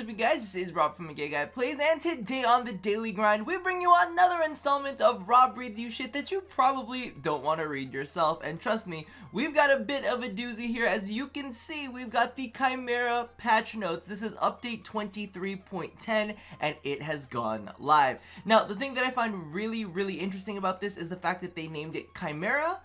up, you guys? This is Rob from A Gay Guy Plays, and today on The Daily Grind, we bring you another installment of Rob Reads You Shit that you probably don't want to read yourself. And trust me, we've got a bit of a doozy here. As you can see, we've got the Chimera patch notes. This is update 23.10, and it has gone live. Now, the thing that I find really interesting about this is the fact that they named it Chimera.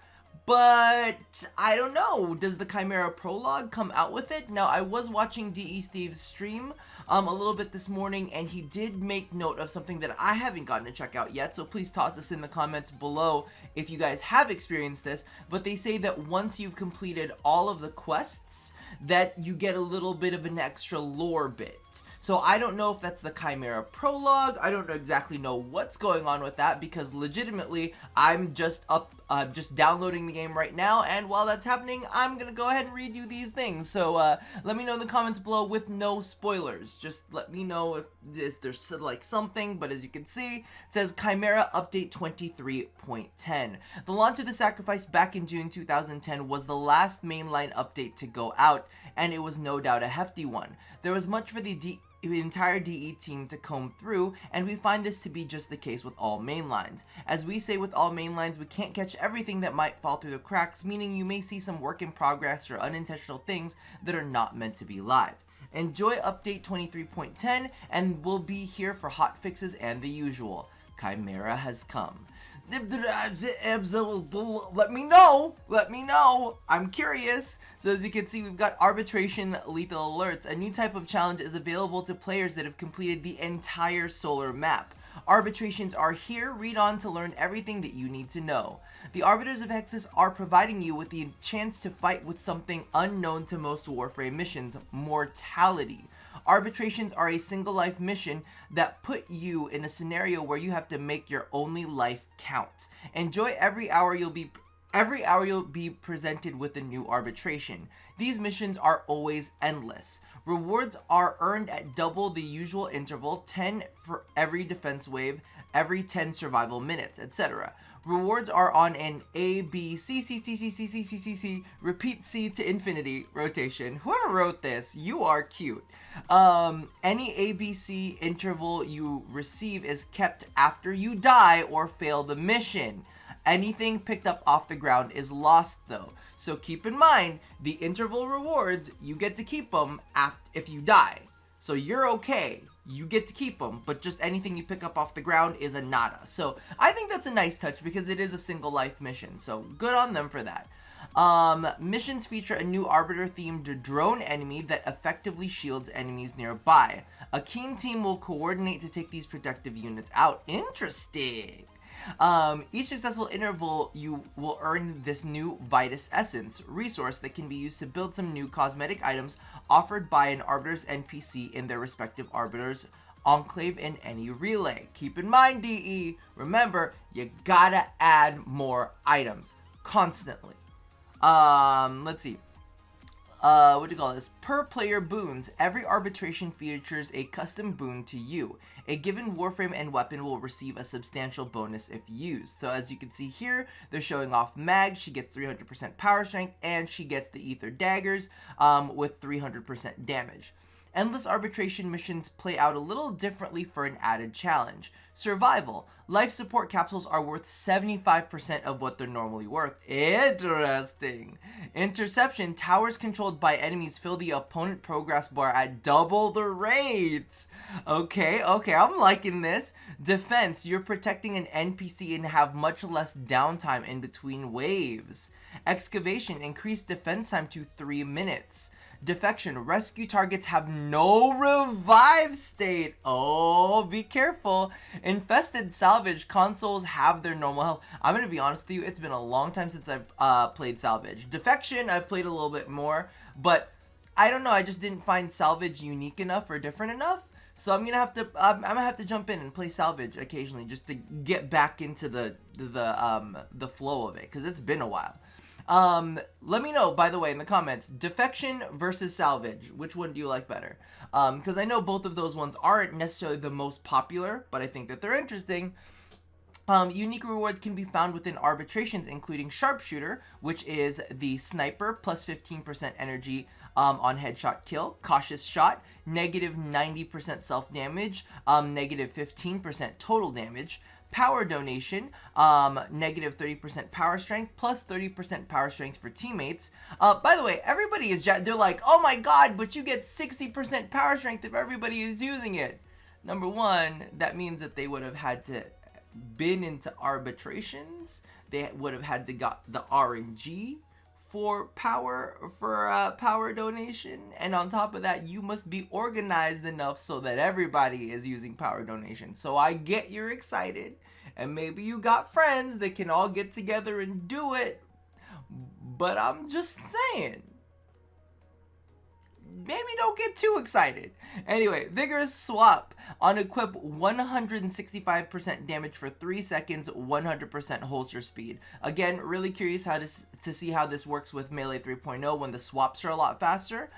But I don't know, does the Chimera prologue come out with it? Now, I was watching DE Steve's stream a little bit this morning, and he did make note of something that I haven't gotten to check out yet, so please toss this in the comments below if you guys have experienced this. But they say that once you've completed all of the quests, that you get a little bit of an extra lore bit. So I don't know if that's the Chimera prologue. I don't exactly know what's going on with that, because legitimately I'm just downloading the game right now, and while that's happening, I'm gonna go ahead and read you these things. So let me know in the comments below with no spoilers. Just let me know if there's like something, but as you can see, it says Chimera update 23.10. The launch of the sacrifice back in June 2010 was the last mainline update to go out, and it was no doubt a hefty one. There was much for the entire DE team to comb through, and we find this to be just the case with all mainlines. As we say with all mainlines, we can't catch everything that might fall through the cracks, meaning you may see some work in progress or unintentional things that are not meant to be live. Enjoy update 23.10, and we'll be here for hot fixes and the usual. Chimera has come. Let me know, I'm curious. So as you can see, we've got arbitration lethal alerts. A new type of challenge is available to players that have completed the entire solar map. Arbitrations are here. Read on to learn everything that you need to know. The Arbiters of Hexus are providing you with the chance to fight with something unknown to most Warframe missions: mortality. Arbitrations are a single life mission that put you in a scenario where you have to make your only life count. Enjoy every hour you'll be presented with a new arbitration. These missions are always endless. Rewards are earned at double the usual interval, 10 for every defense wave, every 10 survival minutes, etc. Rewards are on an A, B, C, repeat C to infinity rotation. Whoever wrote this, you are cute. Any ABC interval you receive is kept after you die or fail the mission. Anything picked up off the ground is lost though. So keep in mind, the interval rewards, you get to keep them if you die. So you're okay. You get to keep them, but just anything you pick up off the ground is a nada. So I think that's a nice touch because it is a single life mission. So good on them for that. Missions feature a new Arbiter-themed drone enemy that effectively shields enemies nearby. A keen team will coordinate to take these protective units out. Interesting. Each successful interval, you will earn this new Vitus Essence resource that can be used to build some new cosmetic items offered by an Arbiter's NPC in their respective Arbiter's enclave in any relay. Keep in mind, DE, remember, you gotta add more items constantly. Let's see. What do you call this? Per player boons. Every arbitration features a custom boon to you. A given Warframe and weapon will receive a substantial bonus if used. So as you can see here, they're showing off Mag. She gets 300% power strength, and she gets the Ether daggers with 300% damage. Endless arbitration missions play out a little differently for an added challenge. Survival. Life support capsules are worth 75% of what they're normally worth. Interesting. Interception. Towers controlled by enemies fill the opponent progress bar at double the rate. Okay, I'm liking this. Defense. You're protecting an NPC and have much less downtime in between waves. Excavation. Increased defense time to 3 minutes. Defection. Rescue targets have no revive state. Oh, be careful. Infested salvage. Consoles have their normal health. I'm going to be honest with you, it's been a long time since I've played salvage. Defection, I've played a little bit more, but I don't know, I just didn't find salvage unique enough or different enough. So I'm gonna have to jump in and play salvage occasionally just to get back into the flow of it, because it's been a while. Let me know, by the way, in the comments, defection versus salvage, which one do you like better? Because I know both of those ones aren't necessarily the most popular, but I think that they're interesting. Unique rewards can be found within Arbitrations, including Sharpshooter, which is the sniper, plus 15% energy on headshot kill, Cautious Shot, negative 90% self-damage, negative 15% total damage, Power Donation, negative 30% power strength, plus 30% power strength for teammates. By the way, everybody is, they're like, oh my god, but you get 60% power strength if everybody is using it. Number one, that means that they would have had to been into Arbitrations. They would have had to got the RNG for power donation, and on top of that, you must be organized enough so that everybody is using power donation. So I get you're excited, and maybe you got friends that can all get together and do it, but I'm just saying, maybe don't get too excited. Anyway, Vigorous Swap. On equip, 165% damage for 3 seconds, 100% holster speed. Again, really curious how to see how this works with Melee 3.0 when the swaps are a lot faster.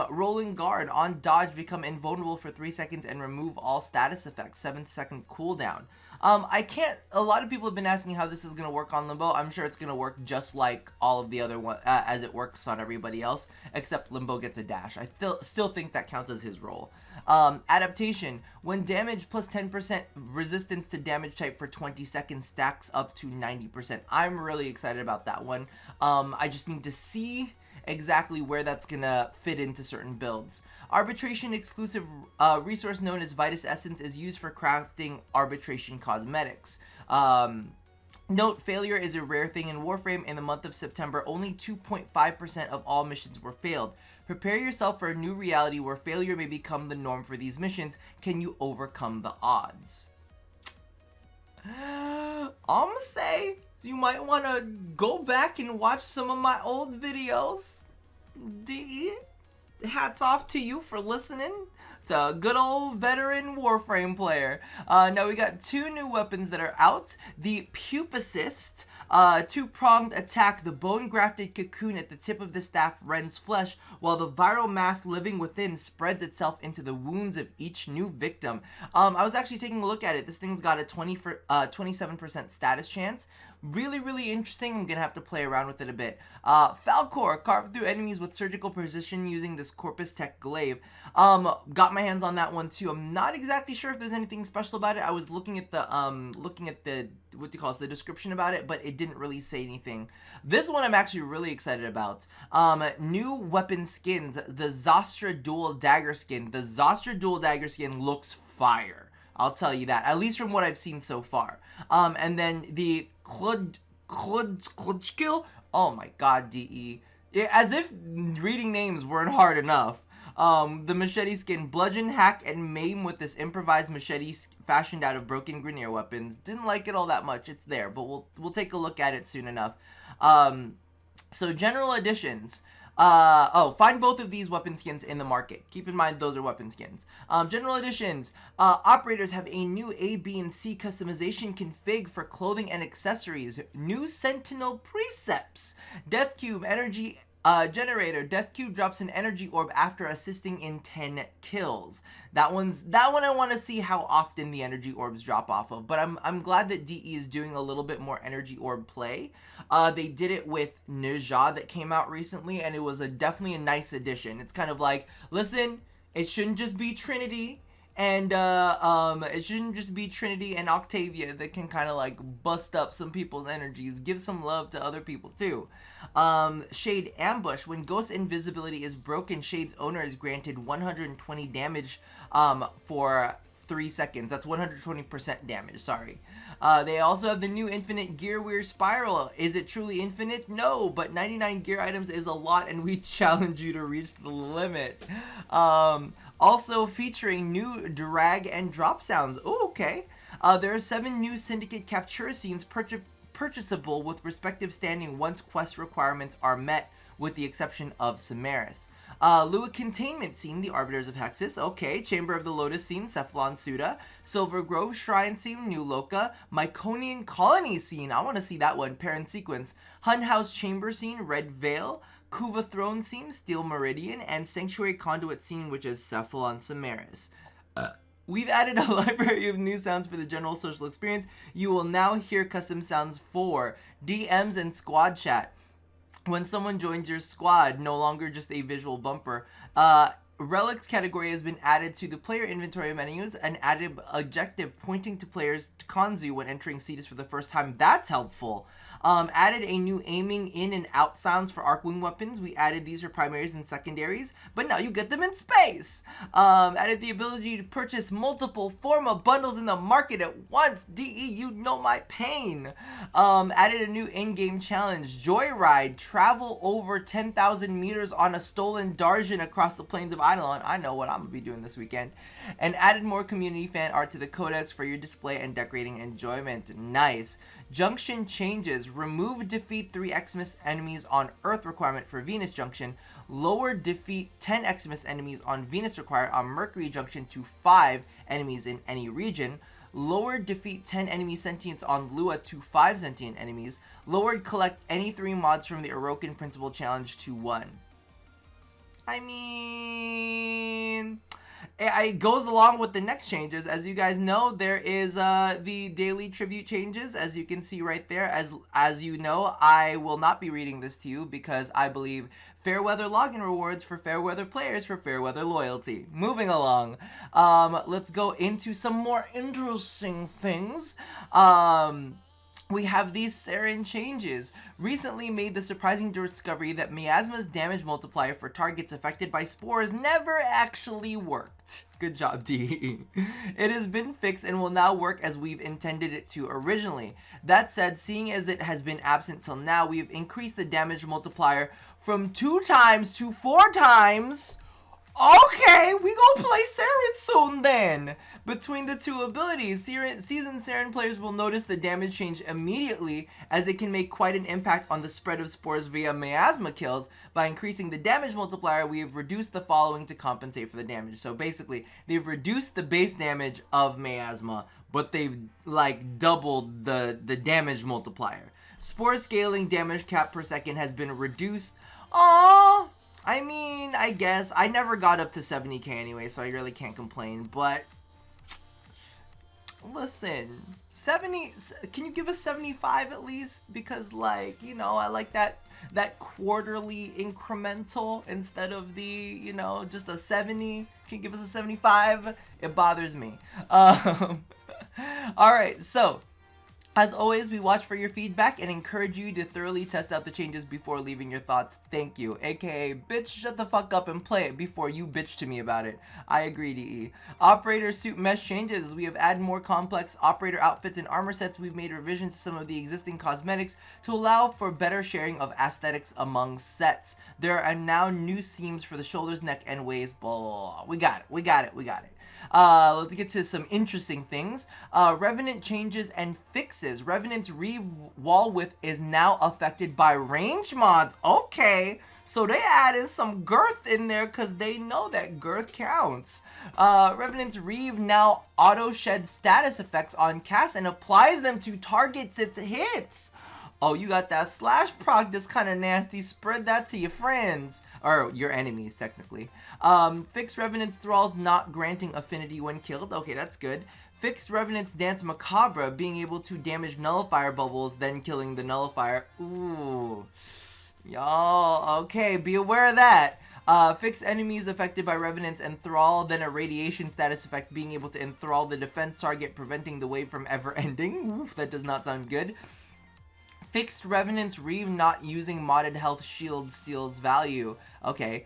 Rolling Guard. On dodge, become invulnerable for 3 seconds and remove all status effects. 7-second cooldown. A lot of people have been asking how this is going to work on Limbo. I'm sure it's going to work just like all of the other one, as it works on everybody else, except Limbo gets a dash. I still think that counts as his role. Adaptation. When damage plus 10% resistance to damage type for 20 seconds stacks up to 90%. I'm really excited about that one. I just need to see exactly where that's gonna fit into certain builds. Arbitration exclusive resource known as Vitus Essence is used for crafting arbitration cosmetics. Note, failure is a rare thing in Warframe. In the month of September, only 2.5% of all missions were failed. Prepare yourself for a new reality where failure may become the norm for these missions. Can you overcome the odds? I'ma say, you might want to go back and watch some of my old videos. D, hats off to you for listening to a good old veteran Warframe player. Now we got 2 new weapons that are out. The Pupicist, 2-pronged attack. The bone-grafted cocoon at the tip of the staff rends flesh, while the viral mass living within spreads itself into the wounds of each new victim. I was actually taking a look at it. This thing's got a 27% status chance. Really, really interesting. I'm gonna have to play around with it a bit. Falcor, carved through enemies with surgical precision using this Corpus Tech glaive. Got my hands on that one too. I'm not exactly sure if there's anything special about it. I was looking at the the description about it, but it didn't really say anything. This one I'm actually really excited about. New weapon skins. The Zostra Dual Dagger skin. The Zostra Dual Dagger skin looks fire. I'll tell you that, at least from what I've seen so far. And then the Kludskill. Oh my god, DE. As if reading names weren't hard enough. The machete skin. Bludgeon, hack, and maim with this improvised machete fashioned out of broken Grineer weapons. Didn't like it all that much. It's there, but we'll take a look at it soon enough. So general additions. Find both of these weapon skins in the market. Keep in mind those are weapon skins. General additions. Operators have a new A, B, and C customization config for clothing and accessories. New Sentinel precepts. Death Cube energy generator. Death Cube drops an energy orb after assisting in 10 kills. That one I want to see how often the energy orbs drop off of, but I'm glad that DE is doing a little bit more energy orb play. They did it with Ninja that came out recently, and it was definitely a nice addition. It's kind of like, listen, it shouldn't just be Trinity and Octavia that can kind of like bust up some people's energies. Give some love to other people too. Shade Ambush. When Ghost Invisibility is broken, Shade's owner is granted 120 damage for 3 seconds. That's 120% damage, sorry. They also have the new Infinite Gear Weir Spiral. Is it truly infinite? No, but 99 gear items is a lot, and we challenge you to reach the limit. Also featuring new drag and drop sounds. Oh, okay. There are 7 new Syndicate Captura scenes purchasable with respective standing once quest requirements are met, with the exception of Cimeris. Lua Containment scene, the Arbiters of Hexus. Okay. Chamber of the Lotus scene, Cephalon Suda. Silver Grove Shrine scene, New Loka. Myconian Colony scene, I want to see that one, Parent Sequence. Hun House Chamber scene, Red Veil. Kuva Throne scene, Steel Meridian. And Sanctuary Conduit scene, which is Cephalon Cimeris. We've added a library of new sounds for the general social experience. You will now hear custom sounds for DMs and squad chat. When someone joins your squad, no longer just a visual bumper. Relics category has been added to the player inventory menus, and added objective pointing to players to Kanzu when entering Cetus for the first time. That's helpful. Added a new aiming in and out sounds for Arcwing weapons. We added these for primaries and secondaries, but now you get them in space. Added the ability to purchase multiple Forma bundles in the market at once. DE, you know my pain. Added a new in-game challenge, Joyride. Travel over 10,000 meters on a stolen Darjan across the plains of Eidolon. I know what I'm gonna be doing this weekend. And added more community fan art to the codex for your display and decorating enjoyment. Nice. Junction changes. Remove defeat 3 Xmas enemies on Earth requirement for Venus Junction. Lower defeat 10 Xmas enemies on Venus required on Mercury Junction to 5 enemies in any region. Lowered defeat 10 enemy sentients on Lua to 5 sentient enemies. Lowered collect any 3 mods from the Orokin Principle Challenge to 1. I mean, it goes along with the next changes. As you guys know, there is the daily tribute changes, as you can see right there. As you know, I will not be reading this to you because I believe fair weather login rewards for fair weather players for fair weather loyalty. Moving along, let's go into some more interesting things. We have these Saryn changes. Recently made the surprising discovery that Miasma's damage multiplier for targets affected by spores never actually worked. Good job, DE. It has been fixed and will now work as we've intended it to originally. That said, seeing as it has been absent till now, we have increased the damage multiplier from 2 times to 4 times. Okay, we gonna play Saryn soon then. Between the 2 abilities, seasoned Saryn players will notice the damage change immediately, as it can make quite an impact on the spread of spores via miasma kills. By increasing the damage multiplier, we have reduced the following to compensate for the damage. So basically, they've reduced the base damage of miasma, but they've like doubled the damage multiplier. Spore scaling damage cap per second has been reduced. Aww. I mean, I guess I never got up to 70k anyway, so I really can't complain, but listen, 70, can you give us 75 at least? Because, like, you know, I like that quarterly incremental instead of the, you know, just a 70. Can you give us a 75? It bothers me. All right, so as always, we watch for your feedback and encourage you to thoroughly test out the changes before leaving your thoughts. Thank you. AKA, bitch, shut the fuck up and play it before you bitch to me about it. I agree, DE. Operator suit mesh changes. We have added more complex operator outfits and armor sets. We've made revisions to some of the existing cosmetics to allow for better sharing of aesthetics among sets. There are now new seams for the shoulders, neck, and waist. Blah. We got it. Let's get to some interesting things. Revenant changes and fixes. Revenant's Reeve wall width is now affected by range mods. Okay, so they added some girth in there because they know that girth counts. Revenant's Reeve now auto sheds status effects on casts and applies them to targets it hits. Oh, you got that slash proc that's kind of nasty. Spread that to your friends. Or your enemies, technically. Fixed Revenant's Thralls not granting affinity when killed. Okay, that's good. Fixed Revenant's Dance Macabre being able to damage nullifier bubbles, then killing the nullifier. Ooh. Y'all, okay, be aware of that. Fixed enemies affected by Revenants enthrall, then a radiation status effect being able to enthrall the defense target, preventing the wave from ever ending. Ooh, that does not sound good. Fixed Revenant's Reeve not using modded health shield steals value. Okay.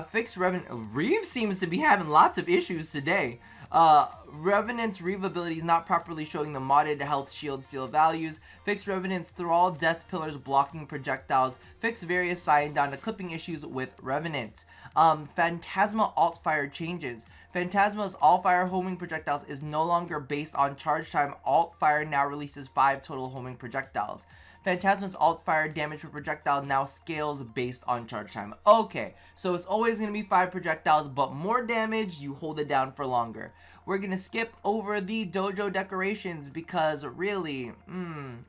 Fixed Revenant... Reeve seems to be having lots of issues today. Revenant's Reeve abilities not properly showing the modded health shield steal values. Fixed Revenant's Thrall death pillars blocking projectiles. Fixed various Cyan down to clipping issues with Revenant. Phantasma alt-fire changes. Phantasma's all-fire homing projectiles is no longer based on charge time. Alt-fire now releases 5 total homing projectiles. Phantasma's alt-fire damage per projectile now scales based on charge time. Okay, so it's always going to be 5 projectiles, but more damage, you hold it down for longer. We're going to skip over the dojo decorations because really,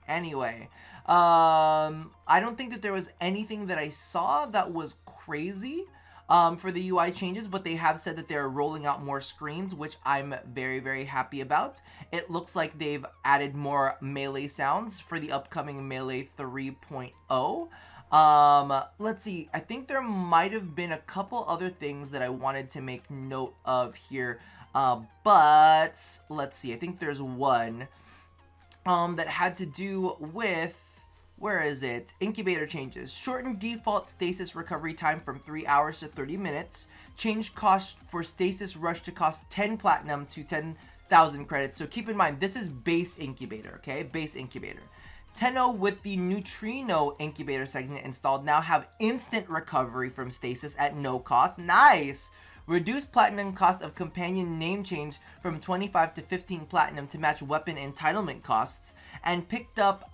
anyway. I don't think that there was anything that I saw that was crazy. for the UI changes, but they have said that they're rolling out more screens, which I'm very, very happy about. It looks like they've added more melee sounds for the upcoming Melee 3.0. Let's see, I think there might have been a couple other things that I wanted to make note of here, but let's see, I think there's one that had to do with, where is it? Incubator changes. Shorten default stasis recovery time from 3 hours to 30 minutes. Change cost for stasis rush to cost 10 platinum to 10,000 credits. So keep in mind, this is base incubator, okay? Base incubator. Tenno with the Neutrino incubator segment installed now have instant recovery from stasis at no cost. Nice! Reduce platinum cost of companion name change from 25 to 15 platinum to match weapon entitlement costs. And picked up,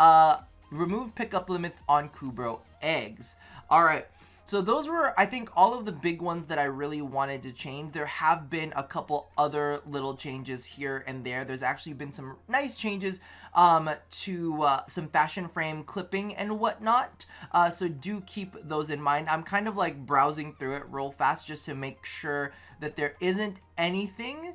remove pickup limits on Kubro eggs. Alright, so those were, I think, all of the big ones that I really wanted to change. There have been a couple other little changes here and there. There's actually been some nice changes to some fashion frame clipping and whatnot. So do keep those in mind. I'm kind of like browsing through it real fast just to make sure that there isn't anything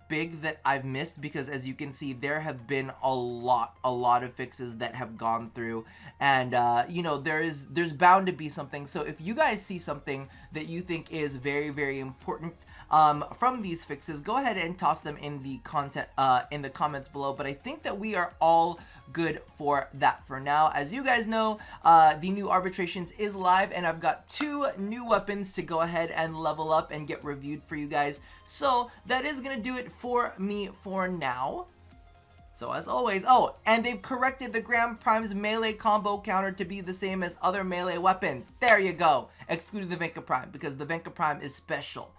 big that I've missed, because as you can see, there have been a lot of fixes that have gone through, and you know, there's bound to be something. So if you guys see something that you think is very, very important from these fixes, go ahead and toss them in the comments below. But I think that we are all good for that for now. As you guys know, the new Arbitrations is live, and I've got 2 new weapons to go ahead and level up and get reviewed for you guys. So that is gonna do it for me for now. So as always, oh, and they've corrected the Grand Prime's melee combo counter to be the same as other melee weapons. There you go. Excluded the Venka Prime, because the Venka Prime is special.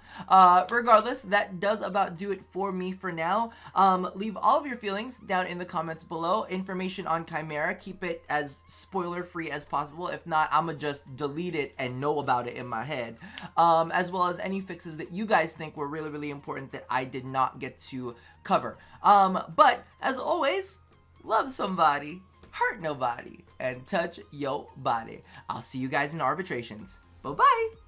Regardless, that does about do it for me for now. Leave all of your feelings down in the comments below. Information on Chimera, keep it as spoiler free as possible. If not, I'ma just delete it and know about it in my head. As well as any fixes that you guys think were really, really important that I did not get to cover. But as always, love somebody, hurt nobody, and touch your body. I'll see you guys in Arbitrations. Bye-bye!